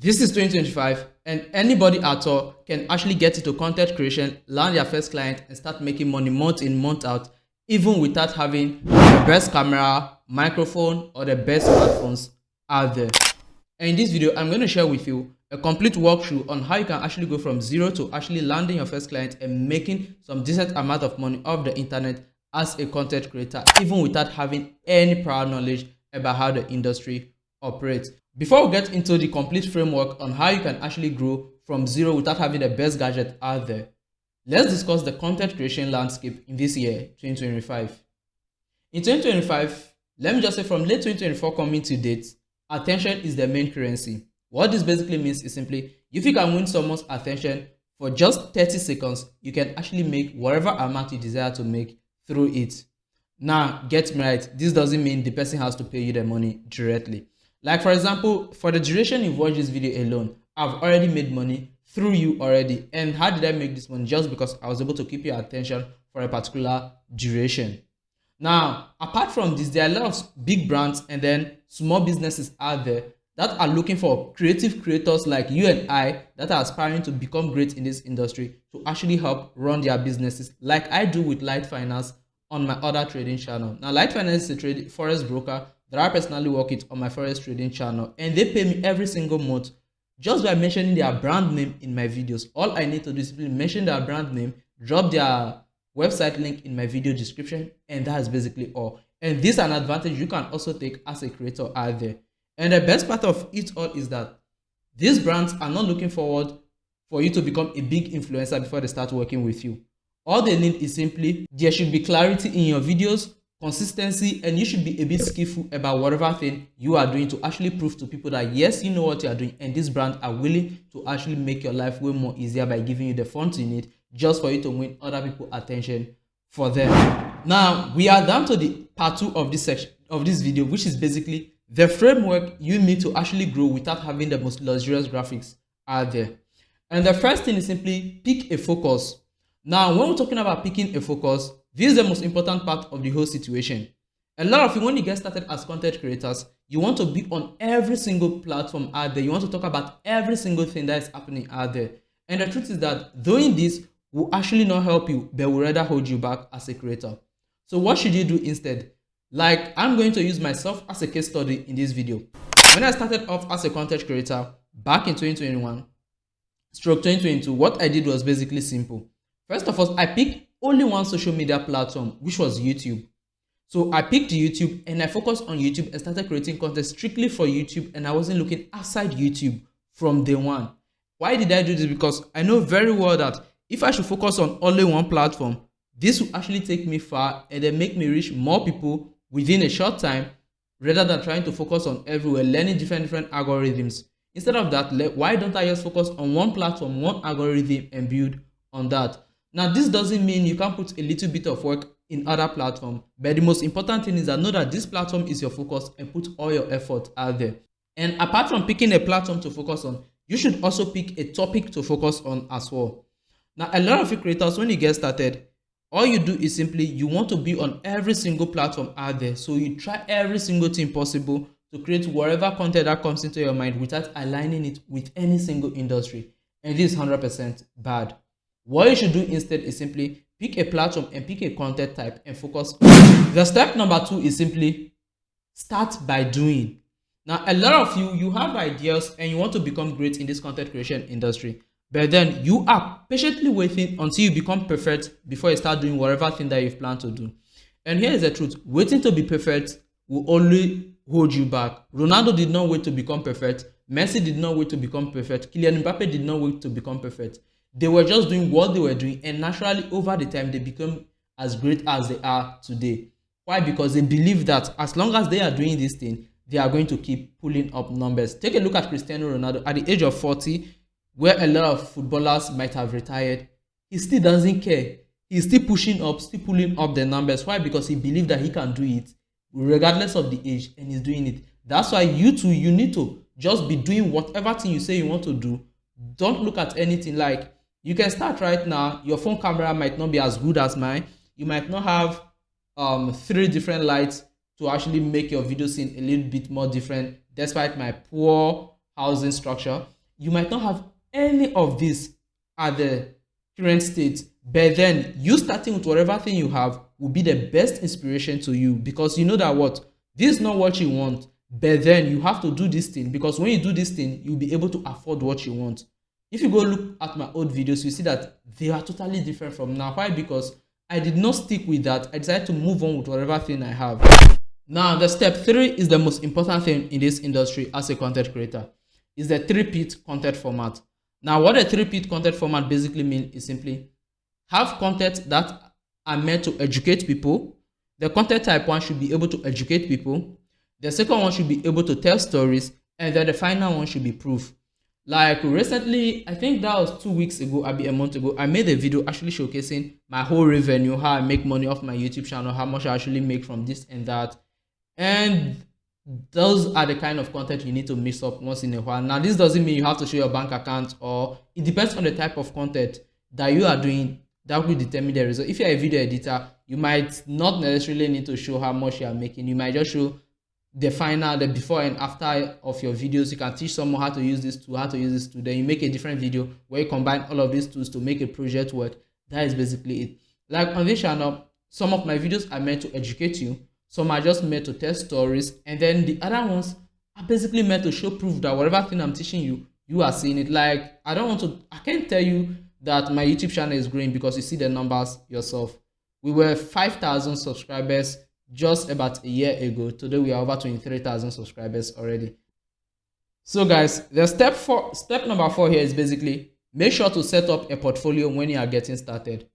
This is 2025 and anybody at all can actually get into content creation, land their first client and start making money month in, month out, even without having the best camera, microphone or the best smartphones out there. And in this video, I'm going to share with you a complete walkthrough on how you can actually go from zero to actually landing your first client and making some decent amount of money off the internet as a content creator, even without having any prior knowledge about how the industry operates. Before we get into the complete framework on how you can actually grow from zero without having the best gadget out there, let's discuss the content creation landscape in this year, 2025. In 2025, let me just say from late 2024 coming to date, attention is the main currency. What this basically means is simply, if you can win someone's attention for just 30 seconds, you can actually make whatever amount you desire to make through it. Now, get me right, this doesn't mean the person has to pay you the money directly. Like for example, for the duration you've watched this video alone, I've already made money through you already. And how did I make this money? Just because I was able to keep your attention for a particular duration. Now, apart from this, there are a lot of big brands and then small businesses out there that are looking for creative creators like you and I that are aspiring to become great in this industry to actually help run their businesses like I do with Light Finance on my other trading channel. Now, Light Finance is a forex broker that I personally work with on my forex trading channel, and they pay me every single month just by mentioning their brand name in my videos. All I need to do is simply mention their brand name, drop their website link in my video description, and that's basically all. And this is an advantage you can also take as a creator out there. And the best part of it all is that these brands are not looking forward for you to become a big influencer before they start working with you. All they need is simply there should be clarity in your videos, consistency, and you should be a bit skillful about whatever thing you are doing to actually prove to people that yes, you know what you are doing, and these brands are willing to actually make your life way more easier by giving you the funds you need just for you to win other people's attention for them. Now, we are down to the part 2 of this section of this video, which is basically the framework you need to actually grow without having the most luxurious graphics out there. And the first thing is simply pick a focus. Now, when we're talking about picking a focus, this is the most important part of the whole situation. A lot of you, when you get started as content creators, you want to be on every single platform out there. You want to talk about every single thing that is happening out there. And the truth is that doing this will actually not help you, but will rather hold you back as a creator. So what should you do instead? Like, I'm going to use myself as a case study in this video. When I started off as a content creator back in 2021/2022, what I did was basically simple. First of all, I picked only one social media platform, which was YouTube. So I picked YouTube and I focused on YouTube and started creating content strictly for YouTube, and I wasn't looking outside YouTube from day one. Why did I do this? Because I know very well that if I should focus on only one platform, this will actually take me far and then make me reach more people within a short time rather than trying to focus on everywhere, learning different algorithms. Instead of that, why don't I just focus on one platform, one algorithm, and build on that? Now, this doesn't mean you can't put a little bit of work in other platforms, but the most important thing is that know that this platform is your focus and put all your effort out there. And apart from picking a platform to focus on, you should also pick a topic to focus on as well. Now, a lot of you creators, when you get started, all you do is simply you want to be on every single platform out there. So you try every single thing possible to create whatever content that comes into your mind without aligning it with any single industry. And this is 100% bad. What you should do instead is simply pick a platform and pick a content type and focus on it. The step number 2 is simply start by doing. Now, a lot of you have ideas and you want to become great in this content creation industry, but then you are patiently waiting until you become perfect before you start doing whatever thing that you've planned to do. And here is the truth. Waiting to be perfect will only hold you back. Ronaldo did not wait to become perfect. Messi did not wait to become perfect. Kylian Mbappe did not wait to become perfect. They were just doing what they were doing, and naturally over the time they become as great as they are today. Why? Because they believe that as long as they are doing this thing, they are going to keep pulling up numbers. Take a look at Cristiano Ronaldo at the age of 40, where a lot of footballers might have retired. He still doesn't care. He's still pushing up, still pulling up the numbers. Why? Because he believes that he can do it regardless of the age, and he's doing it. That's why you too, you need to just be doing whatever thing you say you want to do. Don't look at anything. Like, you can start right now. Your phone camera might not be as good as mine. You might not have 3 different lights to actually make your video scene a little bit more different despite my poor housing structure. you might not have any of this at the current state, but then you starting with whatever thing you have will be the best inspiration to you, because you know that what, this is not what you want, but then you have to do this thing, because when you do this thing, you'll be able to afford what you want. If you go look at my old videos, you see that they are totally different from now. Why? Because I did not stick with that. I decided to move on with whatever thing I have. Now, the step 3 is the most important thing in this industry as a content creator. Is the 3-P content format. Now, what a 3-P content format basically means is simply have content that are meant to educate people. The content type 1 should be able to educate people. The second one should be able to tell stories. And then the final one should be proof. Like recently, I think that was 2 weeks ago, maybe a month ago, I made a video actually showcasing my whole revenue, how I make money off my YouTube channel, how much I actually make from this and that. And those are the kind of content you need to mix up once in a while. Now, this doesn't mean you have to show your bank account, or it depends on the type of content that you are doing that will determine the result. If you're a video editor, you might not necessarily need to show how much you are making. You might just show the final, the before and after of your videos. You can teach someone how to use this tool, how to use this tool. Then you make a different video where you combine all of these tools to make a project work. That is basically it. Like on this channel, some of my videos are meant to educate you. Some are just meant to tell stories. And then the other ones are basically meant to show proof that whatever thing I'm teaching you, you are seeing it. Like, I can't tell you that my YouTube channel is growing because you see the numbers yourself. We were 5,000 subscribers just about a year ago. Today we are over 23,000 subscribers already. So guys, the step number 4 here is basically make sure to set up a portfolio when you are getting started.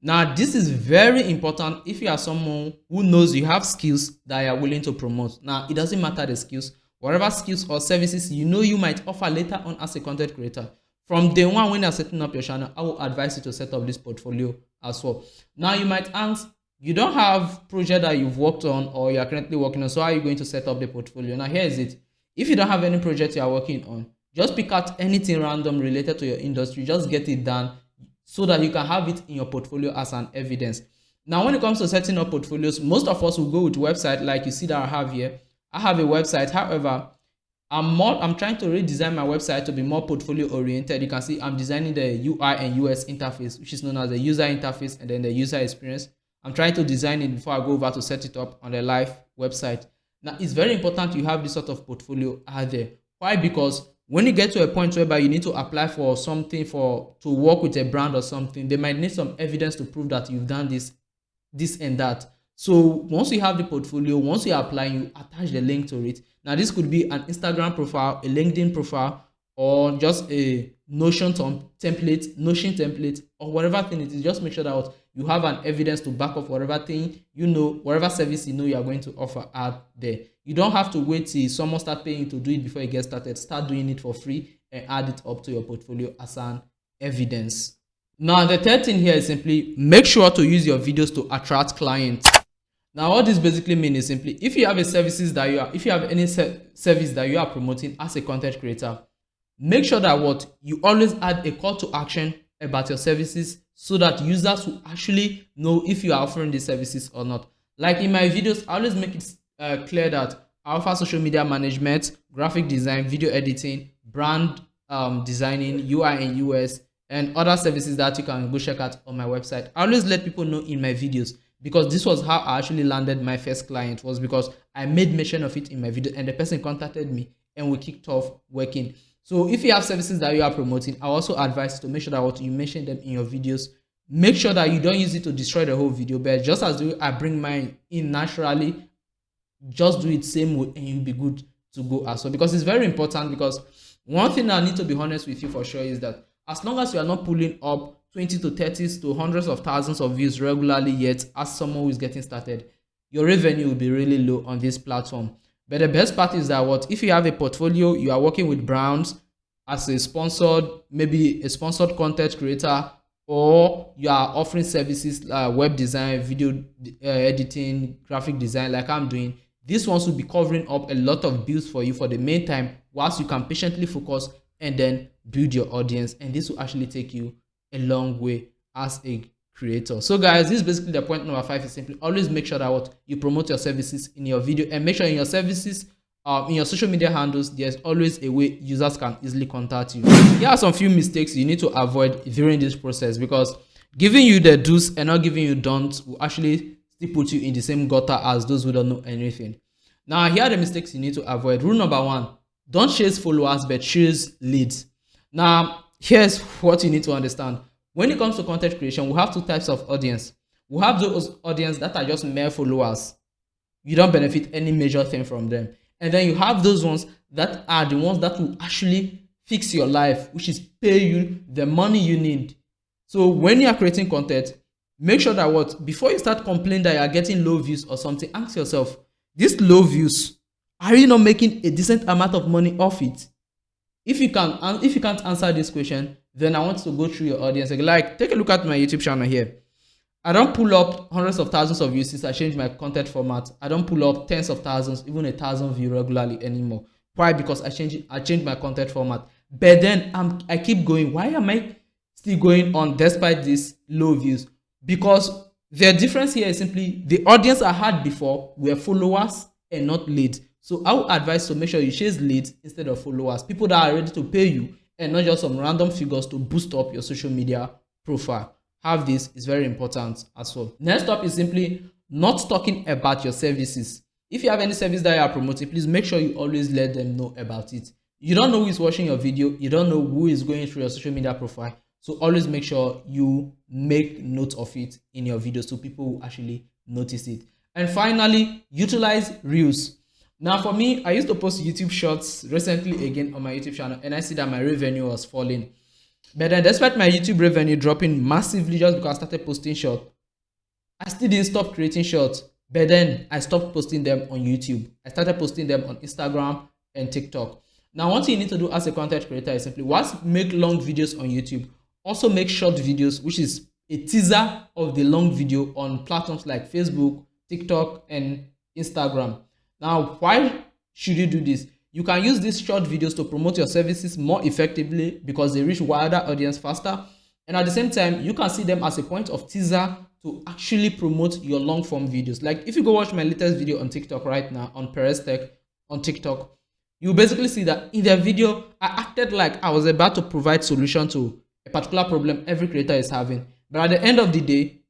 Now, this is very important if you are someone who knows you have skills that you are willing to promote. Now, it doesn't matter the skills, whatever skills or services you know you might offer later on as a content creator. From day one, when you're setting up your channel, I will advise you to set up this portfolio as well. Now, you might ask, you don't have project that you've worked on or you're currently working on, so how are you going to set up the portfolio? Now, here is it. If you don't have any project you are working on, just pick out anything random related to your industry, just get it done so that you can have it in your portfolio as an evidence. Now, when it comes to setting up portfolios, most of us will go with website like you see that I have here. I have a website. However, I'm trying to redesign my website to be more portfolio oriented. You can see I'm designing the UI and UX interface, which is known as the user interface and then the user experience. I'm trying to design it before I go over to set it up on the live website. Now, it's very important you have this sort of portfolio out there. Why? Because when you get to a point whereby you need to apply for something to work with a brand or something, they might need some evidence to prove that you've done this and that. So once you have the portfolio, once you apply, you attach the link to it. Now, this could be an Instagram profile, a LinkedIn profile, or just a Notion template, or whatever thing it is. Just make sure that you have an evidence to back up whatever thing you know, whatever service you know you are going to offer out there. You don't have to wait till someone start paying to do it before you get started. Start doing it for free and add it up to your portfolio as an evidence. Now, the third thing here is simply make sure to use your videos to attract clients. Now, what this basically means is simply if you have any service that you are promoting as a content creator, make sure that you always add a call to action about your services so that users will actually know if you are offering these services or not. Like in my videos, I always make it clear that I offer social media management, graphic design, video editing, brand designing, UI and UX, and other services that you can go check out on my website. I always let people know in my videos, because this was how I actually landed my first client, was because I made mention of it in my video and the person contacted me and we kicked off working. So if you have services that you are promoting, I also advise to make sure that you mention them in your videos. Make sure that you don't use it to destroy the whole video, but just as I bring mine in naturally, just do it same way and you'll be good to go as well. Because it's very important, because one thing I need to be honest with you for sure is that as long as you are not pulling up 20 to 30 to hundreds of thousands of views regularly yet as someone who is getting started, your revenue will be really low on this platform. But the best part is that if you have a portfolio, you are working with brands as a sponsored, maybe a sponsored content creator, or you are offering services like web design, video editing, graphic design like I'm doing, these ones will be covering up a lot of bills for you for the meantime, whilst you can patiently focus and then build your audience. And this will actually take you a long way as a creator. So guys, this is basically the point number 5, is simply always make sure that you promote your services in your video, and make sure in your services in your social media handles, there's always a way users can easily contact you. Here are some few mistakes you need to avoid during this process, because giving you the do's and not giving you don'ts will actually still put you in the same gutter as those who don't know anything. Now, here are the mistakes you need to avoid. Rule number one, don't chase followers, but chase leads. Now, here's what you need to understand. When it comes to content creation, we have two types of audience. We have those audience that are just mere followers. You don't benefit any major thing from them. And then you have those ones that are the ones that will actually fix your life, which is pay you the money you need. So when you are creating content, make sure that before you start complaining that you are getting low views or something, ask yourself, these low views, are you not making a decent amount of money off it? If you can't answer this question, then I want to go through your audience. Like, take a look at my YouTube channel here. I don't pull up hundreds of thousands of views since I changed my content format. I don't pull up tens of thousands, even 1,000 views regularly anymore. Why? Because I changed my content format. But then I keep going. Why am I still going on despite these low views? Because the difference here is simply the audience I had before were followers and not leads. So I would advise to make sure you chase leads instead of followers. People that are ready to pay you and not just some random figures to boost up your social media profile. Have this is very important as well. Next up is simply not talking about your services. If you have any service that you are promoting, please make sure you always let them know about it. You don't know who is watching your video. You don't know who is going through your social media profile. So always make sure you make note of it in your video so people will actually notice it. And finally, utilize Reels. Now for me, I used to post YouTube shorts recently again on my YouTube channel, and I see that my revenue was falling. But then despite my YouTube revenue dropping massively just because I started posting shorts, I still didn't stop creating shorts. But then I stopped posting them on YouTube. I started posting them on Instagram and TikTok. Now, one thing you need to do as a content creator is simply, once make long videos on YouTube, also make short videos, which is a teaser of the long video on platforms like Facebook, TikTok, and Instagram. Now, why should you do this? You can use these short videos to promote your services more effectively because they reach wider audience faster. And at the same time, you can see them as a point of teaser to actually promote your long form videos. Like if you go watch my latest video on TikTok right now, on Perez Tech on TikTok, you basically see that in the video, I acted like I was about to provide solution to a particular problem every creator is having. But at the end of the day,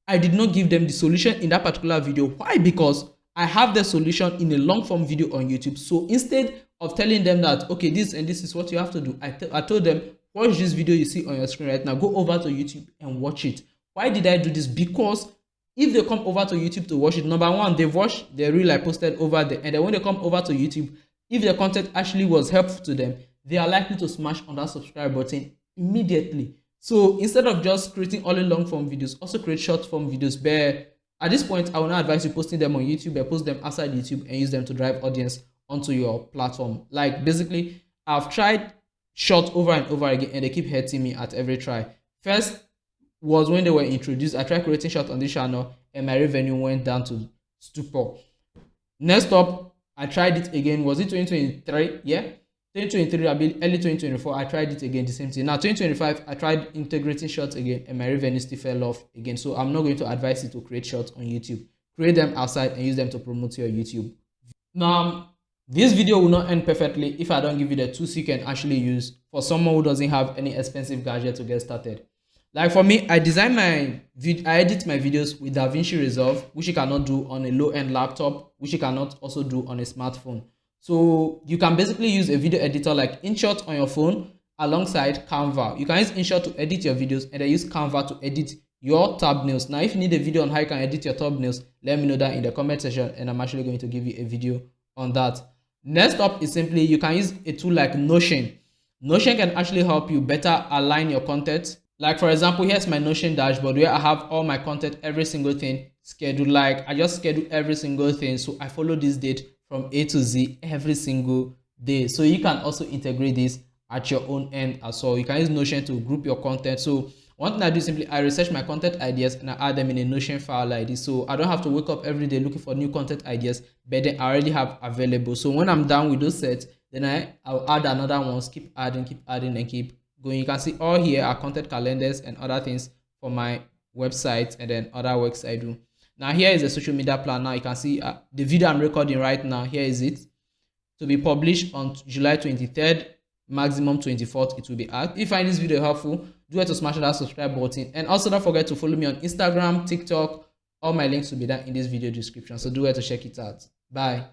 I did not give them the solution in that particular video. Why? Because I have the solution in a long form video on YouTube. So instead of telling them that, okay, this and this is what you have to do, I told them, watch this video you see on your screen right now, go over to YouTube and watch it. Why did I do this? Because if they come over to YouTube to watch it, number one, they've watched the reel I posted over there, and then when they come over to YouTube, if the content actually was helpful to them, they are likely to smash on that subscribe button immediately. So instead of just creating only long form videos, also create short form videos. But at this point, I will not advise you posting them on YouTube, but post them outside YouTube and use them to drive audience onto your platform. Like basically, I've tried short over and over again, and they keep hurting me at every try. First was when they were introduced. I tried creating short on this channel, and my revenue went down to stupor. Next up, I tried it again. Was it 2023? Yeah. 2023, early 2024, I tried it again, the same thing. Now 2025, I tried integrating shorts again, and my revenue still fell off again. So I'm not going to advise you to create shorts on YouTube. Create them outside and use them to promote your YouTube. Now, this video will not end perfectly if I don't give you the tools you can actually use for someone who doesn't have any expensive gadget to get started. Like for me, I edit my videos with DaVinci Resolve, which you cannot do on a low-end laptop, which you cannot also do on a smartphone. So you can basically use a video editor like InShot on your phone alongside Canva. You can use InShot to edit your videos and then use Canva to edit your thumbnails. Now, if you need a video on how you can edit your thumbnails, let me know that in the comment section, and I'm actually going to give you a video on that. Next up is simply, you can use a tool like Notion. Notion can actually help you better align your content. Like for example, here's my Notion dashboard where I have all my content, every single thing scheduled. Like I just schedule every single thing. So I follow this date from A to Z every single day. So you can also integrate this at your own end as well. You can use Notion to group your content. So one thing I do is simply I research my content ideas and I add them in a Notion file like this. So I don't have to wake up every day looking for new content ideas, but then I already have available. So when I'm done with those sets, then I'll add another ones, keep adding and keep going. You can see all here are content calendars and other things for my website and then other works I do. Now here is a social media plan. Now you can see the video I'm recording right now. Here is it. to be published on July 23rd, maximum 24th it will be out. If you find this video helpful, do it to smash that subscribe button, and also don't forget to follow me on Instagram, TikTok. All my links will be down in this video description, so do it to check it out. Bye.